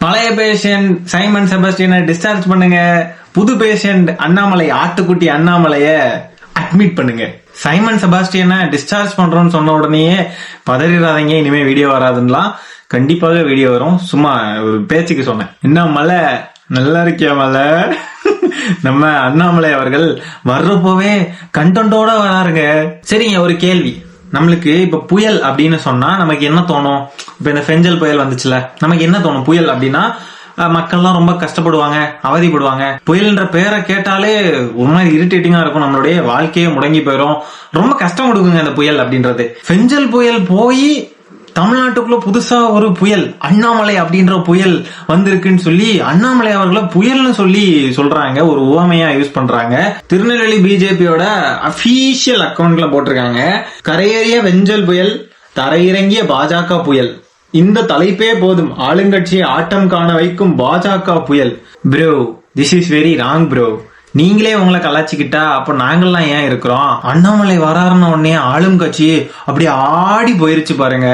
பழைய patient Simon செபஸ்டியனை discharge பண்ணுங்க, புது பேஷண்ட் அண்ணாமலை ஆட்டுக்குட்டி அண்ணாமலைய அட்மிட் பண்ணுங்க. சைமன் செபாஸ்டியனை டிஸ்சார்ஜ் பண்றோம்னு சொன்ன உடனேயே பதறிடாதீங்க, இனிமே வீடியோ வராதுலாம். கண்டிப்பாக வீடியோ வரும். சும்மா ஒரு பேச்சுக்கு சொன்னேன். என்ன மலை நல்லா இருக்கியா மலை? நம்ம அண்ணாமலை அவர்கள் வர்றப்போவே கண்டென்ட்டோட வராருங்க. சரிங்க, ஒரு கேள்வி. நம்மளுக்கு இப்ப புயல் அப்படின்னு சொன்னா நமக்கு என்ன தோணும்? இப்ப இந்த பெஞ்சல் புயல் வந்துச்சுல, நமக்கு என்ன தோணும்? புயல் அப்படின்னா மக்கள்லாம் ரொம்ப கஷ்டப்படுவாங்க, அவதிப்படுவாங்க. புயல்ன்ற பேரை கேட்டாலே ஒரு மாதிரி இரிட்டேட்டிங்கா இருக்கும், நம்மளுடைய வாழ்க்கையே முடங்கி போயிடும், ரொம்ப கஷ்டம் கொடுக்குங்க அந்த புயல் அப்படின்றது. பெஞ்சல் புயல் போய் தமிழ்நாட்டுக்குள்ள புதுசா ஒரு புயல் அண்ணாமலை அப்படின்ற புயல் வந்திருக்குன்னு சொல்லி அண்ணாமலை அவர்களை புயல்னு சொல்லி சொல்றாங்க, ஒரு உவமையா யூஸ் பண்றாங்க. திருநெல்வேலி பிஜேபியோட அபிஷியல் அக்கௌண்ட்ல போட்டிருக்காங்க, கரையேறிய வெஞ்சல் புயல், தரையிறங்கிய பாஜக புயல், இந்த தலைப்பே போதும் ஆளுங்கட்சியை ஆட்டம் காண வைக்கும் பாஜக புயல். Bro, this is very wrong bro. நீங்களே உங்களை கலாச்சிக்கிட்டா அப்ப நாங்கள்லாம் ஏன் இருக்கிறோம்? அண்ணாமலை வராருன்னு உடனே ஆளும் கட்சி அப்படி ஆடி போயிருச்சு பாருங்க.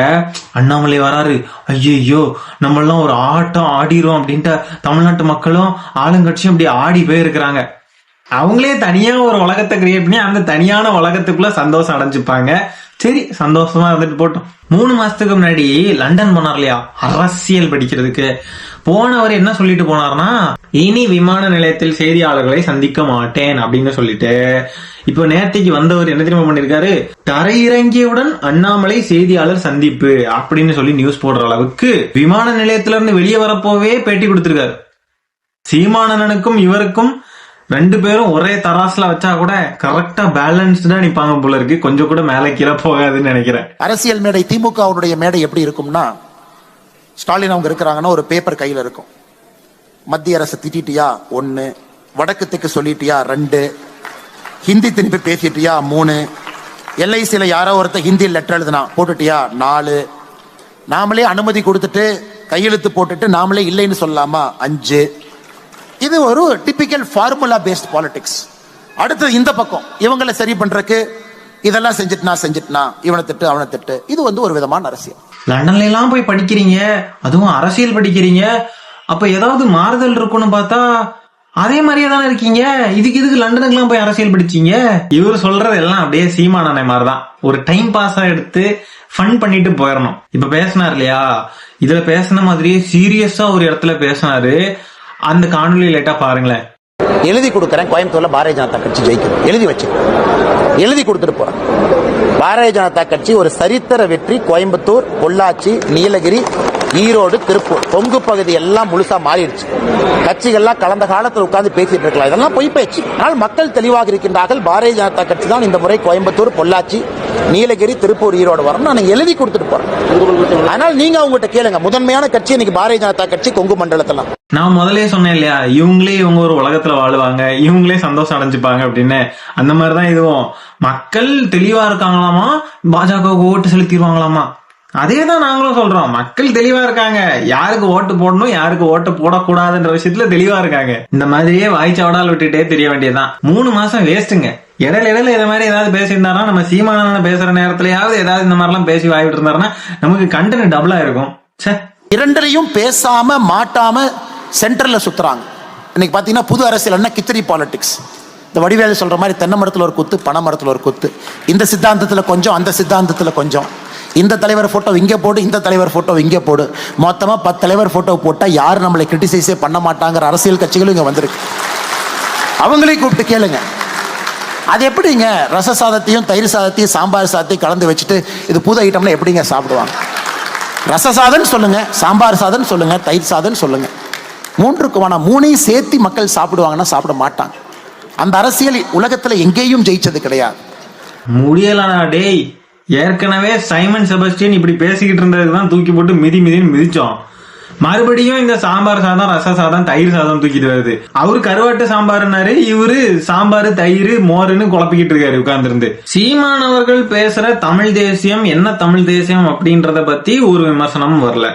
அண்ணாமலை வராரு, ஐயோ நம்மளாம் ஒரு ஆட்டம் ஆடிரும் அப்படின்ட்டு தமிழ்நாட்டு மக்களும் ஆளுங்கட்சியும் அப்படி ஆடி போயிருக்கிறாங்க. அவங்களே தனியா ஒரு உலகத்தை கிரியேட் பண்ணி அந்த தனியான உலகத்துக்குள்ள சந்தோஷம் அடைஞ்சுப்பாங்க. சரி, சந்தோஷமா இருந்துட்டு போட்டோம். 3 மாசத்துக்கு முன்னாடி லண்டன் போனார் இல்லையா அரசியல் படிக்கிறதுக்கு. போனவர் என்ன சொல்லிட்டு போனார்னா, இனி விமான நிலையத்தில் செய்தியாளர்களை சந்திக்க மாட்டேன் அப்படின்னு சொல்லிட்டு, இப்போ நேரத்தைக்கு வந்தவர் என்ன தெரியுமா பண்ணிருக்காரு? தரையிறங்கியவுடன் அண்ணாமலை செய்தியாளர் சந்திப்பு அப்படின்னு சொல்லி நியூஸ் போடுற அளவுக்கு விமான நிலையத்தில இருந்து வெளியே வரப்போவே பேட்டி கொடுத்திருக்காரு. சீமானனுக்கும் இவருக்கும் 2 பேரும் ஒரே தராசுல வச்சா கூட கரெக்டா பேலன்ஸ்டா நிப்பாங்க போல இருக்கு, கொஞ்சம் கூட மேல கீழே போகாதுன்னு நினைக்கிறேன். அரசியல் மேடை திமுகவுடைய மேடை எப்படி இருக்கும்னா, ஸ்டாலின் அவங்க இருக்கிறாங்கன்னா ஒரு பேப்பர் கையில இருக்கும். மத்திய அரசு திட்டியா 1, வடக்கு தெற்கு சொல்லிட்டியா 2, ஹிந்தி திருப்பி பேசிட்டியா 3, எல்ஐசியில யாரோ ஒருத்தர் ஹிந்தி லெட்டர் எழுதுனா போட்டுட்டியா 4, நாமளே அனுமதி கொடுத்துட்டு கையெழுத்து போட்டுட்டு நாமளே இல்லைன்னு சொல்லலாமா 5. இது ஒரு டிபிக்கல் ஃபார்முலா பேஸ்ட் பாலிடிக்ஸ். அடுத்து இந்த பக்கம் இவங்களை சரி பண்றதுக்கு இதெல்லாம் செஞ்சுட்டுனா இவனை திட்டு அவனை திட்டு. இது ஒரு விதமான அரசியல். லண்டன்ல எல்லாம் போய் படிக்கிறீங்க, அதுவும் அரசியல் படிக்கிறீங்க, அப்ப ஏதாவது மாறுதல் இருக்குன்னு பார்த்தா அதே மாதிரியே தானே இருக்கீங்க. இதுக்கு லண்டனுக்கு எல்லாம் போய் அரசியல் படிச்சீங்க? இவர் சொல்றது எல்லாம் அப்படியே சீமானனை மாதிரிதான், ஒரு டைம் பாஸா எடுத்து ஃபன் பண்ணிட்டு போயிடணும். இப்ப பேசினார் இல்லையா, இதுல பேசின மாதிரியே சீரியஸா ஒரு இடத்துல பேசினாரு. அந்த காணொலி லேட்டா பாருங்களேன். எழுதி கொடுக்கறேன், கோயம்புத்தூர்ல பாரதிய ஜனதா கட்சி ஜெயிக்கும், எழுதி வச்சு எழுதி கொடுத்துட்டு போறேன். பாரதிய ஜனதா கட்சி ஒரு சரித்திர வெற்றி. கோயம்புத்தூர், பொள்ளாச்சி, நீலகிரி, ஈரோடு, திருப்பூர், கொங்கு பகுதி எல்லாம் முழுசா மாறிடுச்சு. கட்சிகள்லாம் கலந்த காலத்தில் உட்கார்ந்து பேசிட்டு இருக்கலாம், இதெல்லாம் பொய் பேச்சு. ஆனால் மக்கள் தெளிவாக இருக்கின்றார்கள். பாரதிய ஜனதா கட்சி தான் இந்த முறை கோயம்புத்தூர், பொள்ளாச்சி, நீலகிரி, திருப்பூர், ஈரோடு வரும். நான் எழுதி கொடுத்துட்டு போறேன். ஆனால் நீங்க அவங்ககிட்ட கேளுங்க, முதன்மையான கட்சி இன்னைக்கு பாரதிய ஜனதா கட்சி கொங்கு மண்டலத்துல. நான் முதலே சொன்னேன் இல்லையா, இவங்க ஒரு உலகத்துல வாழுவாங்க, இவங்களே சந்தோஷம் அடைஞ்சுப்பாங்க அப்படின்னு. அந்த மாதிரிதான் இதுவும். மக்கள் தெளிவா இருக்காங்களாமா, பாஜகவுக்கு ஓட்டு செலுத்திடுவாங்களாமா. அதேதான் நாங்களும் சொல்றோம். மக்கள் தெளிவா இருக்காங்க, யாருக்கு ஓட்டு போடணும் யாருக்கு ஓட்டு போடக்கூடாதுன்ற விஷயத்துல தெளிவா இருக்காங்க. இந்த மாதிரியே வாய்ச்சாவடால் விட்டுட்டே தெரிய வேண்டியதுதான். 3 மாசம் வேஸ்ட்டுங்க. இடையில இதை மாதிரி ஏதாவது பேசியிருந்தாருன்னா, நம்ம சீமானன பேசுற நேரத்திலயாவது ஏதாவது இந்த மாதிரி எல்லாம் பேசி வாய்விட்டு இருந்தாருன்னா நமக்கு கண்டென்ட் டபுளா இருக்கும். இரண்டிலையும் பேசாம மாட்டாம சென்டர்ல சுத்துறாங்க. இன்னைக்கு பாத்தீங்கன்னா புது அரசியல் என்ன, கிச்சடி பாலிடிக்ஸ். இந்த வடிவேலு சொல்ற மாதிரி தென்னை மரத்துல ஒரு குத்து, பனை மரத்துல ஒரு குத்து, இந்த சித்தாந்தத்துல கொஞ்சம் அந்த சித்தாந்தத்துல கொஞ்சம், இந்த தலைவர் போட்டோ இங்கே போடு, இந்த தலைவர் போட்டோ இங்கே போடு, மொத்தமா 10 தலைவர் போட்டோ போட்டா யாரும் நம்மளை கிரிட்டிசைஸே பண்ண மாட்டாங்கிற அரசியல் கட்சிகளும் இங்க வந்திருக்கு. அவங்களையும் கூப்பிட்டு கேளுங்க, அது எப்படிங்க ரச சாதத்தையும் தயிர் சாதத்தையும் சாம்பார் சாதத்தையும் கலந்து வச்சுட்டு இது புது ஐட்டம்ல எப்படிங்க சாப்பிடுவாங்க? ரச சாதம் சொல்லுங்க, சாம்பார் சாதம் சொல்லுங்க, தயிர் சாதம் சொல்லுங்க, 3க்கு வேணா 3ஐயும் சேர்த்து மக்கள் சாப்பிடுவாங்கன்னா சாப்பிட மாட்டாங்க. அந்த அரசியல் உலகத்துல எங்கேயும் ஜெயிச்சது கிடையாது. முடியலடா டேய். ஏற்கனவே சைமன் செபஸ்டியன் இப்படி பேசிக்கிட்டு இருந்ததுதான் தூக்கி போட்டு மிதின்னு மிதிச்சோம். மறுபடியும் இந்த சாம்பார் சாதம், ரச சாதம், தயிர் சாதம் தூக்கிட்டு வருது. அவரு கருவாட்டு சாம்பார்னாரு, இவரு சாம்பார், தயிர், மோருன்னு குழப்பிக்கிட்டு இருக்காரு உட்கார்ந்து. சீமானவர்கள் பேசுற தமிழ் தேசியம் என்ன தமிழ் தேசியம் அப்படின்றத பத்தி ஒரு விமர்சனம் வரல.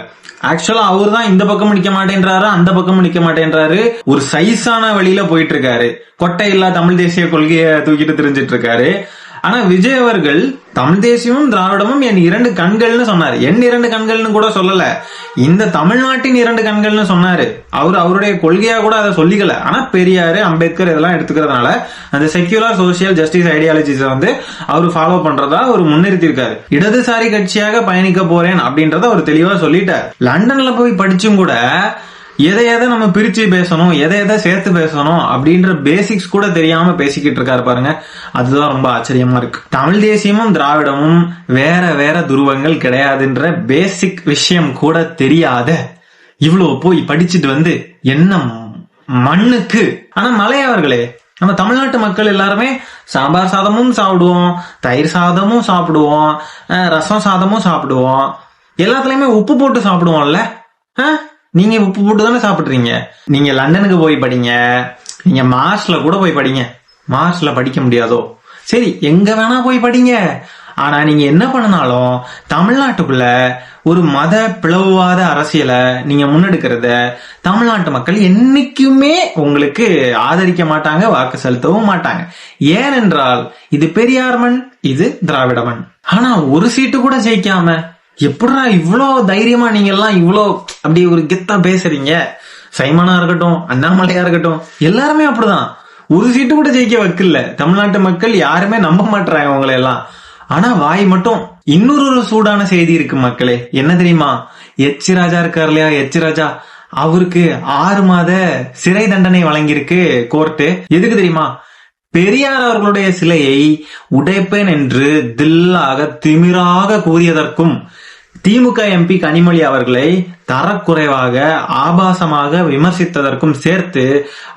ஆக்சுவலா அவரு தான் இந்த பக்கம் நிக்க மாட்டேன்றாரு, அந்த பக்கம் நிக்க மாட்டேன்றாரு. ஒரு சைஸான வழியில போயிட்டு இருக்காரு. கொட்டை இல்லா தமிழ் தேசிய கொள்கையை தூக்கிட்டு தெரிஞ்சிட்டு இருக்காரு. ஆனா விஜய் அவர்கள் தமிழ் தேசியமும் திராவிடமும் என் 2 கண்கள்னு சொன்னாரு. என் 2 கண்கள்னு கூட சொல்லல, இந்த தமிழ்நாட்டின் 2 கண்கள்னு சொன்னாரு. அவருடைய கொள்கையா கூட அதை சொல்லிக்கல. ஆனா பெரியாரு, அம்பேத்கர் இதெல்லாம் எடுத்துக்கிறதுனால அந்த செக்யூலர் சோசியல் ஜஸ்டிஸ் ஐடியாலஜிஸ அவர் ஃபாலோ பண்றதா அவர் முன்னிறுத்தி இருக்காரு. இடதுசாரி கட்சியாக பயணிக்க போறேன் அப்படின்றத அவர் தெளிவா சொல்லிட்டார். லண்டன்ல போய் படிச்சும் கூட எதை நம்ம பிரிச்சு பேசணும், எதை சேர்த்து பேசணும் அப்படின்ற பேசிக்ஸ் கூட தெரியாம பேசிக்கிட்டு இருக்காரு பாருங்க. அதுதான் ரொம்ப ஆச்சரியமா இருக்கு. தமிழ் தேசியமும் திராவிடமும் வேற துருவங்கள் கிடையாதுன்ற பேசிக் விஷயம் கூட தெரியாத இவ்வளவு போய் படிச்சுட்டு என்ன மண்ணுக்கு. ஆனா மலையவர்களே, நம்ம தமிழ்நாட்டு மக்கள் எல்லாருமே சாம்பார் சாதமும் சாப்பிடுவோம், தயிர் சாதமும் சாப்பிடுவோம், ரசம் சாதமும் சாப்பிடுவோம், எல்லாத்துலயுமே உப்பு போட்டு சாப்பிடுவோம்ல. நீங்க உப்பு போட்டு தானே சாப்பிடுறீங்க. நீங்க லண்டனுக்கு போய் படிங்க, நீங்க மார்ஸ்ல கூட போய் படிங்க. மார்ஸ்ல படிக்க முடியாதோ, சரி எங்க வேணா போய் படிங்க. ஆனா நீங்க என்ன பண்ணனாலும் தமிழ்நாட்டுக்குள்ள ஒரு மத பிளவுவாத அரசியலை நீங்க முன்னெடுக்கிறத தமிழ்நாட்டு மக்கள் என்னைக்குமே உங்களுக்கு ஆதரிக்க மாட்டாங்க, வாக்கு செலுத்தவும் மாட்டாங்க. ஏனென்றால் இது பெரியார் மண், இது திராவிட மண். ஆனா ஒரு சீட்டு கூட ஜெயிக்காம எப்படா இவ்வளோ தைரியமா நீங்க எல்லாம் இவ்வளோ அப்படி ஒரு கெத்தா பேசுறீங்க? சைமனா இருக்கட்டும், அண்ணாமலையா இருக்கட்டும், எல்லாருமே அப்படிதான். ஒரு சீட்டு கூட ஜெயிக்க வைக்கல. தமிழ்நாட்டு மக்கள் யாருமே நம்ப மாட்டாங்க உங்களை எல்லாம். ஆனா வாய் மட்டும். இன்னொரு சூடான செய்தி இருக்கு மக்களே, என்ன தெரியுமா? எச் ராஜா இருக்கார் இல்லையா, எச் ராஜா, அவருக்கு 6 மாத சிறை தண்டனை வழங்கியிருக்கு கோர்ட்டு. எதுக்கு தெரியுமா? பெரியார் அவர்களுடைய சிலையை உடைப்பேன் என்று தில்லாக திமிராக கூறியதற்கும், திமுக எம்பி கனிமொழி அவர்களை தரக்குறைவாக ஆபாசமாக விமர்சித்ததற்கும் சேர்த்து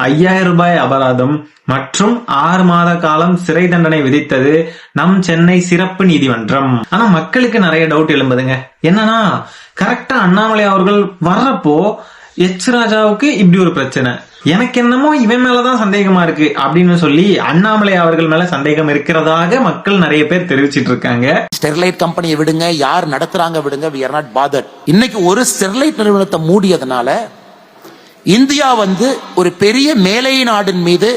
5000 ரூபாய் அபராதம் மற்றும் 6 மாத காலம் சிறை தண்டனை விதித்தது நம் சென்னை சிறப்பு நீதிமன்றம். ஆனா மக்களுக்கு நிறைய டவுட் எழும்புதுங்க. என்னன்னா, கரெக்டா அண்ணாமலை அவர்கள் வர்றப்போ எச் ராஜாவுக்கு இப்படி ஒரு பிரச்சனை, எனக்கு என்னமோ இவன் மேலதான் சந்தேகமா இருக்கு அப்படின்னு சொல்லி அண்ணாமலை அவர்கள் மேல சந்தேகம் இருக்கிறதாக மக்கள் நிறைய பேர் தெரிவிச்சிட்டு இருக்காங்க. ஸ்டெர்லைட் கம்பெனியை விடுங்க, யார் நடத்துறாங்க விடுங்க, we are not bothered. இன்னைக்கு ஒரு ஸ்டெர்லைட் நிறுவனத்தை மூடியதுனால இந்தியா ஒரு பெரிய மேலை நாடின் மீது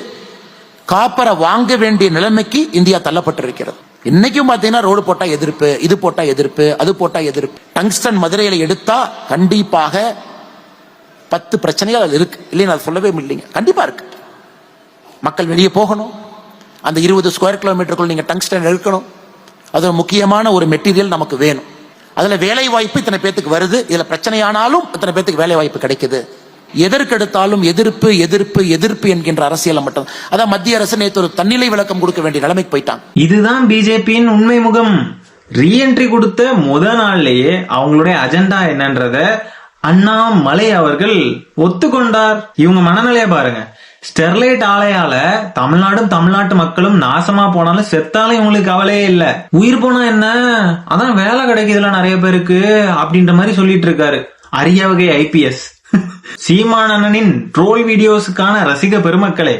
காப்பரை வாங்க வேண்டிய நிலைமைக்கு இந்தியா தள்ளப்பட்டிருக்கிறது. இன்னைக்கும் பாத்தீங்கன்னா ரோடு போட்டா எதிர்ப்பு, இது போட்டா எதிர்ப்பு, அது போட்டா எதிர்ப்பு. டங்ஸ்டன் மதுரையில எடுத்தா கண்டிப்பாக 10 பிரச்சனைகள் அது இருக்கு இல்லைன்னு அது சொல்லவே இல்லைங்க. கண்டிப்பா இருக்கு. மக்கள் வெளியே போகணும், அந்த 20 ஸ்கொயர் கிலோமீட்டருக்குள் நீங்க டங்ஸ்டன் எடுக்கணும். அது ஒரு முக்கியமான ஒரு மெட்டீரியல் நமக்கு வேணும். அதுல வேலை வாய்ப்பு இத்தனை பேத்துக்கு வருது, இதுல பிரச்சனையானாலும் இத்தனை பேத்துக்கு வேலை வாய்ப்பு கிடைக்குது. எதற்கெடுத்தாலும் எதிர்ப்பு எதிர்ப்பு எதிர்ப்பு என்கின்ற அரசியல் மட்டும். அதான் மத்திய அரசு நேற்று ஒரு தன்னிலை விளக்கம் கொடுக்க வேண்டிய நிலைமைக்கு போயிட்டாங்க. இதுதான் பிஜேபியின் உண்மை முகம். ரீஎன்ட்ரி கொடுத்த முதல் நாள்லயே அவங்களுடைய அஜெண்டா என்னன்றத அண்ணாமலை அவர்கள் ஒத்துக்கொண்டார். இவங்க மனநிலைய பாருங்க. ஸ்டெர்லைட் ஆலையால தமிழ்நாடும் தமிழ்நாட்டு மக்களும் நாசமா போனாலும் செத்தாலும் இவங்களுக்கு கவலையே இல்ல. உயிர் போனா என்ன, அதான் வேலை கிடைக்குதுல நிறைய பேருக்கு அப்படின்ற மாதிரி சொல்லிட்டு இருக்காரு அரிய வகை ஐபிஎஸ். சீமான் அண்ணனின் ட்ரோல் வீடியோஸுக்கான ரசிக பெருமக்களே,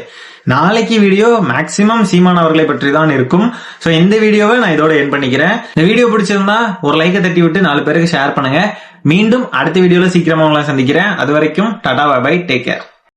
நாளைக்கு வீடியோ மேக்சிமம் சீமான் அவர்களை பற்றி தான் இருக்கும். சோ இந்த வீடியோவை நான் இதோட எண்ட் பண்ணிக்கிறேன். இந்த வீடியோ பிடிச்சிருந்தா ஒரு லைக்கை தட்டி விட்டு 4 பேருக்கு ஷேர் பண்ணுங்க. மீண்டும் அடுத்த வீடியோல சீக்கிரமா உங்களை சந்திக்கிறேன். அது வரைக்கும் tata bye bye, take care.